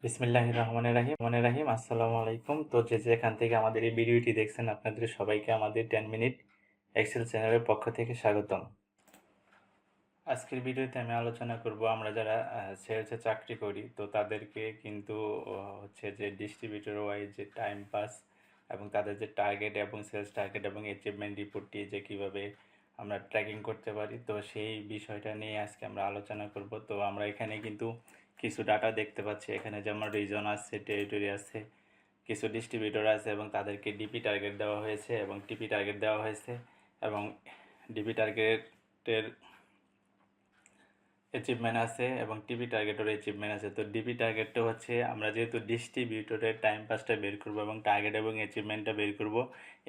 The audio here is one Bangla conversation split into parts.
বিসমিল্লাহির রহমানির রহিম আসসালামু আলাইকুম। তো যেখান থেকে আমাদের এই ভিডিওটি দেখছেন আপনাদের সবাইকে আমাদের 10 মিনিট এক্সেল চ্যানেলের পক্ষ থেকে স্বাগতম। আজকের ভিডিওতে আমি আলোচনা করব আমরা যারা সেলসে চাকরি করি তো তাদেরকে কিন্তু হচ্ছে যে ডিস্ট্রিবিউটর ওয়াইজ যে টাইম পাস এবং তাদের যে টার্গেট এবং সেলস টার্গেট এবং অ্যাচিভমেন্ট রিপোর্টটি যে কিভাবে আমরা ট্র্যাকিং করতে পারি, তো সেই বিষয়টা নিয়ে আজকে আমরা আলোচনা করব। তো আমরা এখানে কিন্তু কিছু ডাটা দেখতে পাচ্ছি, এখানে যেমন রিজন আছে, টেরিটরি আছে, কিছু ডিস্ট্রিবিউটর আছে এবং তাদেরকে ডিপি টার্গেট দেওয়া হয়েছে এবং টিপি টার্গেট দেওয়া হয়েছে এবং ডিপি টার্গেটের অ্যাচিভমেন্ট আছে এবং টিপি টার্গেটের অ্যাচিভমেন্ট আছে। তো ডিপি টার্গেটটা হচ্ছে আমরা যেহেতু ডিস্ট্রিবিউটরের টাইম পাসটা বের করব এবং টার্গেট এবং অ্যাচিভমেন্টটা বের করব,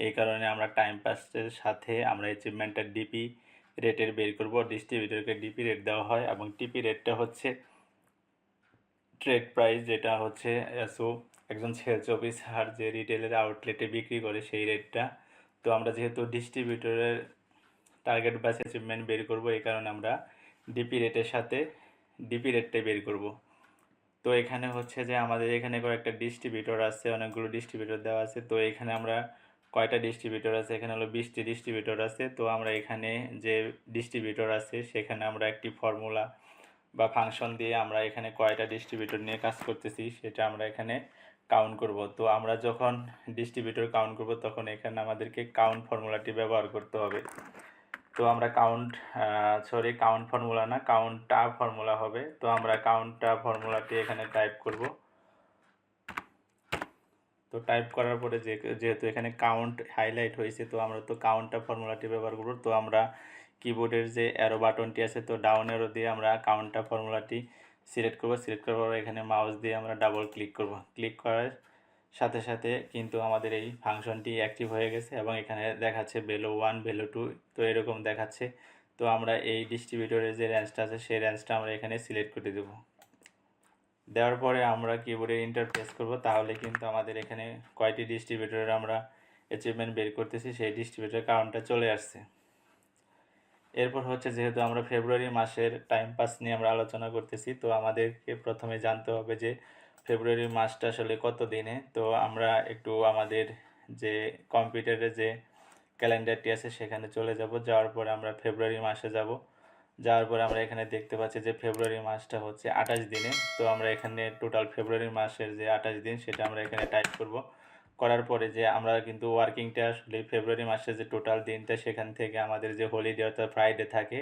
এই কারণে আমরা টাইম পাসের সাথে আমরা অ্যাচিভমেন্টটা ডিপি রেটের বের করব। ডিস্ট্রিবিউটরকে ডিপি রেট দেওয়া হয় এবং টিপি রেটটা হচ্ছে ট্রেড প্রাইস, যেটা হচ্ছে একজন সেলস অফিসার যে রিটেলের আউটলেটে বিক্রি করে সেই রেটটা। তো আমরা যেহেতু ডিস্ট্রিবিউটরের টার্গেট বা অ্যাচিভমেন্ট বের করব, এই কারণে আমরা ডিপি রেটের সাথে ডিপি রেটটাই বের করব। তো এখানে হচ্ছে যে আমাদের এখানে কয়েকটা ডিস্ট্রিবিউটর আছে, অনেকগুলো ডিস্ট্রিবিউটর দেওয়া আছে। তো এখানে আমরা কয়টা ডিস্ট্রিবিউটর আছে, এখানে হলো 20টি ডিস্ট্রিবিউটর আছে। তো আমরা এখানে যে ডিস্ট্রিবিউটর আছে সেখানে আমরা একটি ফর্মুলা বা ফাংশন দিয়ে আমরা এখানে কয়টা ডিস্ট্রিবিউটর নিয়ে কাজ করতেছি সেটা আমরা এখানে কাউন্ট করব। তো আমরা যখন ডিস্ট্রিবিউটর কাউন্ট করব তখন এখানে আমাদেরকে কাউন্ট ফর্মুলাটি ব্যবহার করতে হবে। তো আমরা কাউন্ট ফর্মুলা না, কাউন্টটা ফর্মুলা হবে। তো আমরা কাউন্টটা ফর্মুলাটি এখানে টাইপ করব। তো টাইপ করার পরে যেহেতু এখানে কাউন্ট হাইলাইট হয়েছে, তো আমরা তো কাউন্টটা ফর্মুলাটি ব্যবহার করব। তো আমরা কিবোর্ডের যে অ্যারো বাটনটি আছে, তো ডাউন অ্যারো দিয়ে আমরা কাউন্টটা ফর্মুলাটি সিলেক্ট করব। সিলেক্ট করার পর এখানে মাউস দিয়ে আমরা ডাবল ক্লিক করব। ক্লিক করার সাথে সাথে কিন্তু আমাদের এই ফাংশনটি অ্যাক্টিভ হয়ে গেছে এবং এখানে দেখাচ্ছে ভ্যালু 1, ভ্যালু 2, তো এরকম দেখাচ্ছে। তো আমরা এই ডিস্ট্রিবিউটরের যে রেঞ্জটা আছে সেই রেঞ্জটা আমরা এখানে সিলেক্ট করে দেব। দেওয়ার পরে আমরা কিবোর্ডে এন্টার প্রেস করব, তাহলে কিন্তু আমাদের এখানে কয়টি ডিস্ট্রিবিউটরের আমরা অ্যাচিভমেন্ট বের করতেছি সেই ডিস্ট্রিবিউটর কাউন্টটা চলে আসছে। এরপর হচ্ছে যেহেতু আমরা ফেব্রুয়ারি মাসের টাইম পাস নিয়ে আমরা আলোচনা করতেছি, তো আমাদেরকে প্রথমে জানতে হবে যে ফেব্রুয়ারি মাসটা আসলে কত দিনে। তো আমরা একটু আমাদের যে কম্পিউটারে যে ক্যালেন্ডারটি আছে সেখানে চলে যাব। যাওয়ার পরে আমরা ফেব্রুয়ারি মাসে যাব। যাওয়ার পরে আমরা এখানে দেখতে পাচ্ছি যে ফেব্রুয়ারি মাসটা হচ্ছে 28 দিনে। তো আমরা এখানে টোটাল ফেব্রুয়ারি মাসের যে 28 দিন সেটা আমরা এখানে টাইপ করব। করার পরে যে আমরা কিন্তু ওয়ার্কিংটা আসলে ফেব্রুয়ারি মাসের যে টোটাল দিনটা সেখান থেকে আমাদের যে হলিডে অর্থাৎ ফ্রাইডে থাকে,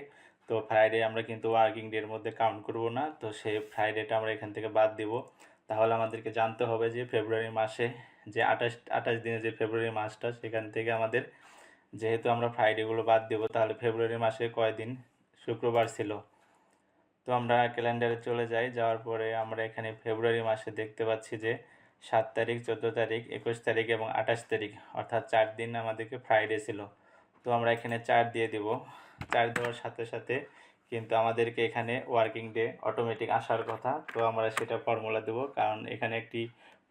তো ফ্রাইডে আমরা কিন্তু ওয়ার্কিং ডের মধ্যে কাউন্ট করব না। তো সেই ফ্রাইডেটা আমরা এখান থেকে বাদ দিব। তাহলে আমাদেরকে জানতে হবে যে ফেব্রুয়ারি মাসে যে 28 দিনের যে ফেব্রুয়ারি মাসটা, সেখান থেকে আমাদের যেহেতু আমরা ফ্রাইডেগুলো বাদ দেব, তাহলে ফেব্রুয়ারি মাসে কয়দিন শুক্রবার ছিল। তো আমরা ক্যালেন্ডারে চলে যাই। যাওয়ার পরে আমরা এখানে ফেব্রুয়ারি মাসে দেখতে পাচ্ছি যে 7 তারিখ, 14 তারিখ, 21 তারিখ এবং 28 তারিখ, অর্থাৎ 4 দিন আমাদেরকে ফ্রাইডে ছিল। তো আমরা এখানে 4 দিয়ে দিব। 4 দেওয়ার সাথে সাথে কিন্তু আমাদেরকে এখানে ওয়ার্কিং ডে অটোমেটিক আসার কথা। তো আমরা সেটা ফর্মুলা দেব, কারণ এখানে একটি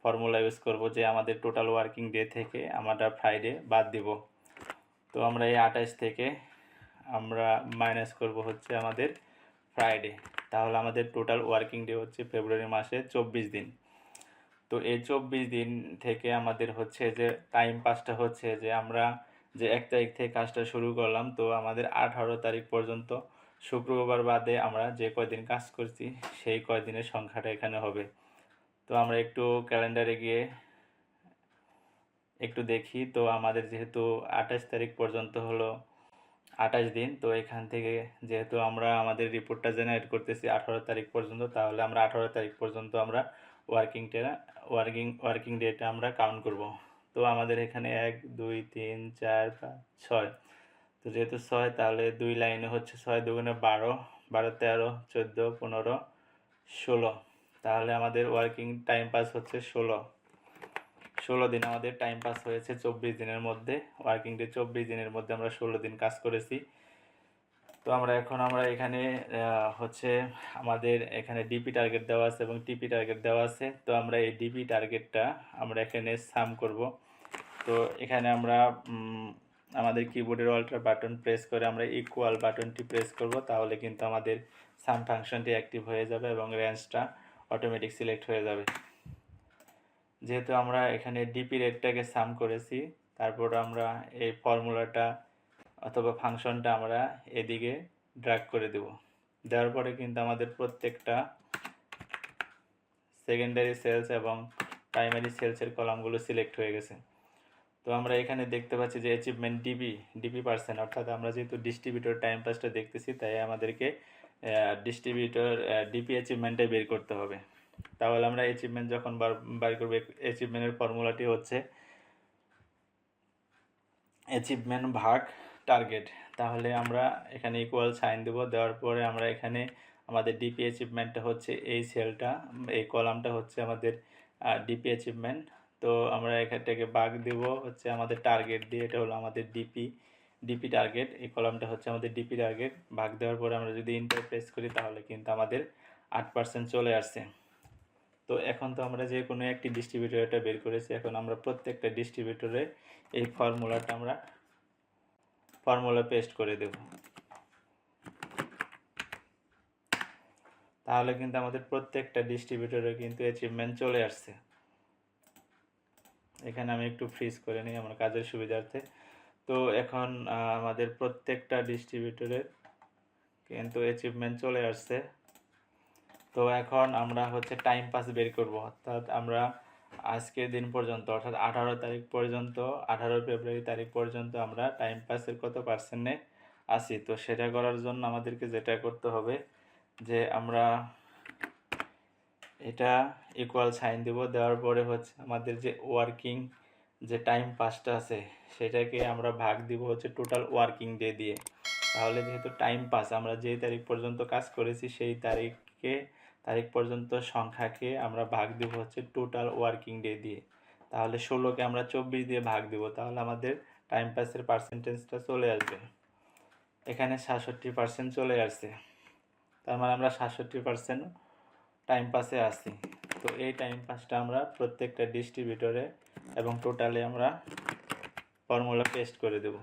ফর্মুলা ইউজ করব যে আমাদের টোটাল ওয়ার্কিং ডে থেকে আমরা ফ্রাইডে বাদ দিব। তো আমরা এই 28 থেকে আমরা মাইনাস করব হচ্ছে আমাদের ফ্রাইডে। তাহলে আমাদের টোটাল ওয়ার্কিং ডে হচ্ছে ফেব্রুয়ারি মাসে 24 দিন। তো এই 24 দিন থেকে আমাদের হচ্ছে যে টাইম পাসটা হচ্ছে যে আমরা যে 1 তারিখ থেকে কাজটা শুরু করলাম, তো আমাদের 18 তারিখ পর্যন্ত শুক্রবার বাদে আমরা যে কয়দিন কাজ করছি সেই কয়দিনের সংখ্যাটা এখানে হবে। তো আমরা একটু ক্যালেন্ডারে গিয়ে একটু দেখি। তো আমাদের যেহেতু 28 তারিখ পর্যন্ত হলো 28 দিন, তো এখান থেকে যেহেতু আমরা আমাদের রিপোর্টটা জেনারেট করতেছি 18 তারিখ পর্যন্ত, তাহলে আমরা 18 তারিখ পর্যন্ত আমরা ওয়ার্কিং ডেটা আমরা কাউন্ট করব। তো আমাদের এখানে 1, 2, 3, 4, 5, 6। তো যেহেতু 6, তাহলে 2 লাইনে হচ্ছে 6 দুগুণে 12, 12, 13, 14, 15, 16। তাহলে আমাদের ওয়ার্কিং টাইম পাস হচ্ছে 16 দিন আমাদের টাইম পাস হয়েছে 24 দিনের মধ্যে। ওয়ার্কিং ডে 24 দিনের মধ্যে আমরা 16 দিন কাজ করেছি। তো আমরা এখানে হচ্ছে আমাদের এখানে ডিপি টার্গেট দেওয়া আছে এবং টিপি টার্গেট দেওয়া আছে। তো আমরা এই ডিপি টার্গেটটা আমরা এখানে সাম করব। তো এখানে আমরা আমাদের কিবোর্ডের অল্টার বাটন প্রেস করে আমরা ইকুয়াল বাটনটি প্রেস করব, তাহলে কিন্তু আমাদের সাম ফাংশনটি অ্যাক্টিভ হয়ে যাবে এবং রেঞ্জটা অটোমেটিক সিলেক্ট হয়ে যাবে। যেহেতু আমরা এখানে ডিপি রেটটাকে সাম করেছি, তারপর আমরা এই ফর্মুলাটা অথবা ফাংশনটা আমরা এদিকে ড্র্যাগ করে দেব। দেওয়ার পরে কিন্তু আমাদের প্রত্যেকটা সেকেন্ডারি সেলস এবং প্রাইমারি সেলসের কলামগুলো সিলেক্ট হয়ে গেছে। তো আমরা এখানে দেখতে পাচ্ছি যে অ্যাচিভমেন্ট ডিপি পার্সেন্ট, অর্থাৎ আমরা যেহেতু ডিস্ট্রিবিউটর টাইম পাসটা দেখতেছি, তাই আমাদেরকে ডিস্ট্রিবিউটর ডিপি অ্যাচিভমেন্টে বের করতে হবে। তাহলে আমরা অ্যাচিভমেন্ট যখন বার করবো, অ্যাচিভমেন্টের ফর্মুলাটি হচ্ছে অ্যাচিভমেন্ট ভাগ টার্গেট। তাহলে আমরা এখানে ইকুয়াল সাইন দেবো, দেওয়ার পরে আমরা এখানে আমাদের ডিপি অ্যাচিভমেন্টটা হচ্ছে এই সেলটা, এই কলামটা হচ্ছে আমাদের ডিপি অ্যাচিভমেন্ট। তো আমরা এখানটাকে ভাগ দেব হচ্ছে আমাদের টার্গেট দিয়ে, এটা হলো আমাদের ডিপি টার্গেট, এই কলামটা হচ্ছে আমাদের ডিপি টার্গেট। ভাগ দেওয়ার পরে আমরা যদি ইন্টার প্রেস করি তাহলে কিন্তু আমাদের 8% চলে আসছে। তো এখন তো আমরা যে কোনো একটি ডিস্ট্রিবিউটর বের করেছি, এখন আমরা প্রত্যেকটা ডিস্ট্রিবিউটরে এই ফর্মুলা পেস্ট করে দেব। তাহলে কিন্তু আমাদের প্রত্যেকটা ডিস্ট্রিবিউটরে কিন্তু অ্যাচিভমেন্ট চলে আসছে। এখানে আমি একটু ফ্রিজ করে নিই আমার কাজের সুবিধার্থে। তো এখন আমাদের প্রত্যেকটা ডিস্ট্রিবিউটরের কিন্তু অ্যাচিভমেন্ট চলে আসছে। তো এখন আমরা হচ্ছে টাইম পাস বের করব, অর্থাৎ আমরা আজকের দিন পর্যন্ত, অর্থাৎ 18 তারিখ পর্যন্ত, 18 ফেব্রুয়ারি তারিখ পর্যন্ত আমরা টাইম পাসের কত পার্সেন্টে আছি। তো সেটা করার জন্য আমাদেরকে যেটা করতে হবে যে আমরা এটা ইকুয়াল সাইন দেব, দেওয়ার পরে হচ্ছে আমাদের যে ওয়ার্কিং যে টাইম পাসটা আছে সেটাকে আমরা ভাগ দিব হচ্ছে টোটাল ওয়ার্কিং ডে দিয়ে। তাহলে যেহেতু টাইম পাস আমরা যেই তারিখ পর্যন্ত কাজ করেছি সেই তারিখ পর্যন্ত সংখ্যাকে আমরা ভাগ দিব হচ্ছে টোটাল ওয়ার্কিং ডে দিয়ে। তাহলে 16কে আমরা 24 দিয়ে ভাগ দিব, তাহলে আমাদের টাইম পাসের পার্সেন্টেজটা চলে আসবে। এখানে 67% চলে আসছে, তার মানে আমরা 67% টাইম পাসে আছি। তো এই টাইম পাসটা আমরা প্রত্যেকটা ডিস্ট্রিবিউটরে এবং টোটালে আমরা ফর্মুলা পেস্ট করে দেব।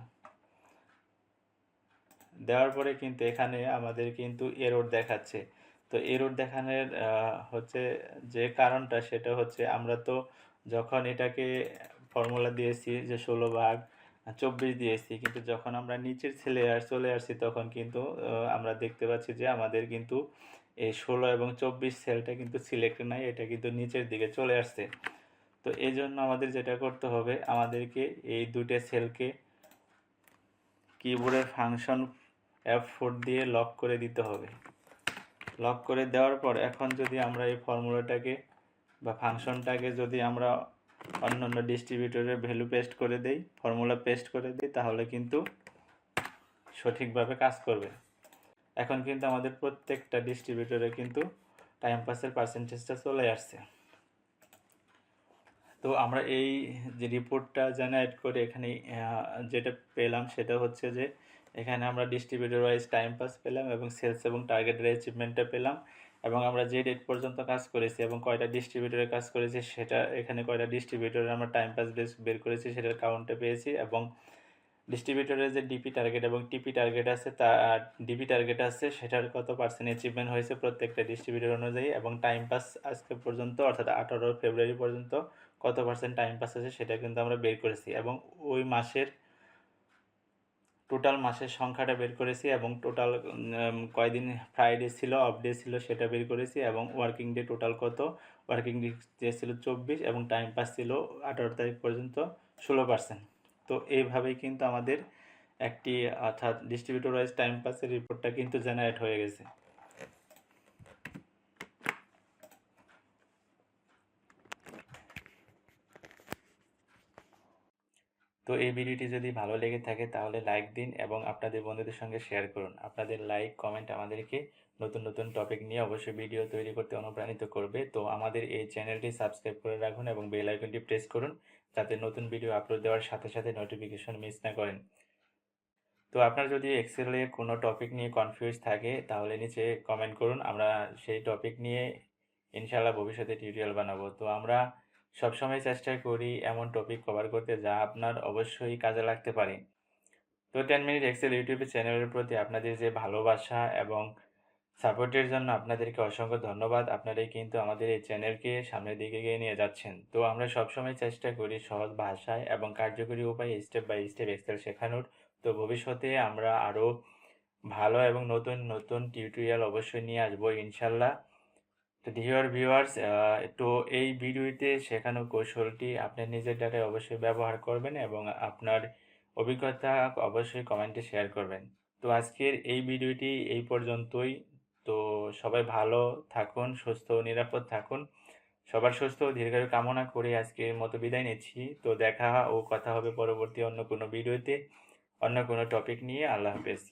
দেওয়ার পরে কিন্তু এখানে আমাদের কিন্তু এরর দেখাচ্ছে। তো এরর দেখানোর হচ্ছে যে কারণটা, সেটা হচ্ছে আমরা তো যখন এটাকে ফর্মুলা দিয়েছি যে 16 ভাগ 24 দিয়েছি, কিন্তু যখন আমরা নিচের সেলে চলে আসছি তখন কিন্তু আমরা দেখতে পাচ্ছি যে আমাদের কিন্তু এই 16 এবং 24 সেলটা কিন্তু সিলেক্ট নাই, এটা কিন্তু নিচের দিকে চলে আসছে। তো এই জন্য আমাদের যেটা করতে হবে, আমাদেরকে এই দুটো সেলকে কিবোর্ডের ফাংশন F4 দিয়ে লক করে দিতে হবে। লক করে দেওয়ার পর এখন যদি আমরা এই ফর্মুলাটাকে বা ফাংশনটাকে যদি আমরা অন্যান্য ডিস্ট্রিবিউটরের ভ্যালু পেস্ট করে দেই, ফর্মুলা পেস্ট করে দিই, তাহলে কিন্তু সঠিকভাবে কাজ করবে। এখন কিন্তু আমাদের প্রত্যেকটা ডিস্ট্রিবিউটরে কিন্তু টাইম পাসের পার্সেন্টেজটা চলে আসছে। তো আমরা এই যে রিপোর্টটা জেনারেট করে এখানে যেটা পেলাম সেটা হচ্ছে যে এখানে আমরা ডিস্ট্রিবিউটর ওয়াইজ টাইম পাস পেলাম এবং সেলস এবং টার্গেটের অ্যাচিভমেন্টটা পেলাম, এবং আমরা যে ডেট পর্যন্ত কাজ করেছি এবং কয়টা ডিস্ট্রিবিউটরে কাজ করেছি সেটা, এখানে কয়টা ডিস্ট্রিবিউটরে আমরা টাইম পাস বের করেছি সেটার কাউন্টটা পেয়েছি, এবং ডিস্ট্রিবিউটরের যে ডিপি টার্গেট এবং টিপি টার্গেট আছে, তা ডিপি টার্গেট আছে সেটার কত পার্সেন্ট অ্যাচিভমেন্ট হয়েছে প্রত্যেকটা ডিস্ট্রিবিউটর অনুযায়ী, এবং টাইম পাস আজকে পর্যন্ত অর্থাৎ 18 ফেব্রুয়ারি পর্যন্ত কত পার্সেন্ট টাইম পাস আছে সেটা কিন্তু আমরা বের করেছি, এবং ওই মাসের টোটাল মাসের সংখ্যাটা বের করেছি, এবং টোটাল কয়দিন ফ্রাইডে ছিল, অফ ডে ছিল সেটা বের করেছি, এবং ওয়ার্কিং ডে টোটাল কত, ওয়ার্কিং ডে ছিল 24 এবং টাইম পাস ছিল 18 তারিখ পর্যন্ত 16%। তো এইভাবেই কিন্তু আমাদের একটি অর্থাৎ ডিস্ট্রিবিউটর ওয়াইজ টাইম পাসের রিপোর্টটা কিন্তু জেনারেট হয়ে গেছে। তো এই ভিডিওটি যদি ভালো লেগে থাকে তাহলে লাইক দিন এবং আপনাদের বন্ধুদের সঙ্গে শেয়ার করুন। আপনাদের লাইক কমেন্ট আমাদেরকে নতুন নতুন টপিক নিয়ে অবশ্যই ভিডিও তৈরি করতে অনুপ্রাণিত করবে। তো আমাদের এই চ্যানেলটি সাবস্ক্রাইব করে রাখুন এবং বেল আইকনটি প্রেস করুন, যাতে নতুন ভিডিও আপলোড দেওয়ার সাথে সাথে নোটিফিকেশন মিস না করেন। তো আপনার যদি এক্সেলে কোনো টপিক নিয়ে কনফিউজ থাকে তাহলে নিচে কমেন্ট করুন, আমরা সেই টপিক নিয়ে ইনশাআল্লাহ ভবিষ্যতে টিউটোরিয়াল বানাবো। তো আমরা সবসময় চেষ্টা করি এমন টপিক কভার করতে যা আপনার অবশ্যই কাজে লাগতে পারে। তো 10 মিনিট এক্সেল ইউটিউব চ্যানেলের প্রতি আপনাদের যে ভালোবাসা এবং সাপোর্টের জন্য আপনাদেরকে অসংখ্য ধন্যবাদ। আপনারাই কিন্তু আমাদের এই চ্যানেলকে সামনের দিকে এগিয়ে নিয়ে যাচ্ছেন। তো আমরা সবসময় চেষ্টা করি সহজ ভাষায় এবং কার্যকরী উপায়ে স্টেপ বাই স্টেপ এক্সেল শেখানোর। তো ভবিষ্যতে আমরা আরও ভালো এবং নতুন নতুন টিউটোরিয়াল অবশ্যই নিয়ে আসবো ইনশাল্লাহ। তো ডিয়ার ভিউয়ার্স, তো এই ভিডিওতে শেখানো কৌশলটি আপনি নিজের ডাটায় অবশ্যই ব্যবহার করবেন এবং আপনার অভিজ্ঞতা অবশ্যই কমেন্টে শেয়ার করবেন। তো আজকের এই ভিডিওটি এই পর্যন্তই। তো সবাই ভালো থাকুন, সুস্থ ও নিরাপদ থাকুন। সবার সুস্থ ও দীর্ঘায়ু কামনা করে আজকের মতো বিদায় নিচ্ছি। তো দেখা ও কথা হবে পরবর্তী অন্য কোনো ভিডিওতে, অন্য কোনো টপিক নিয়ে। আল্লাহ হাফেজ।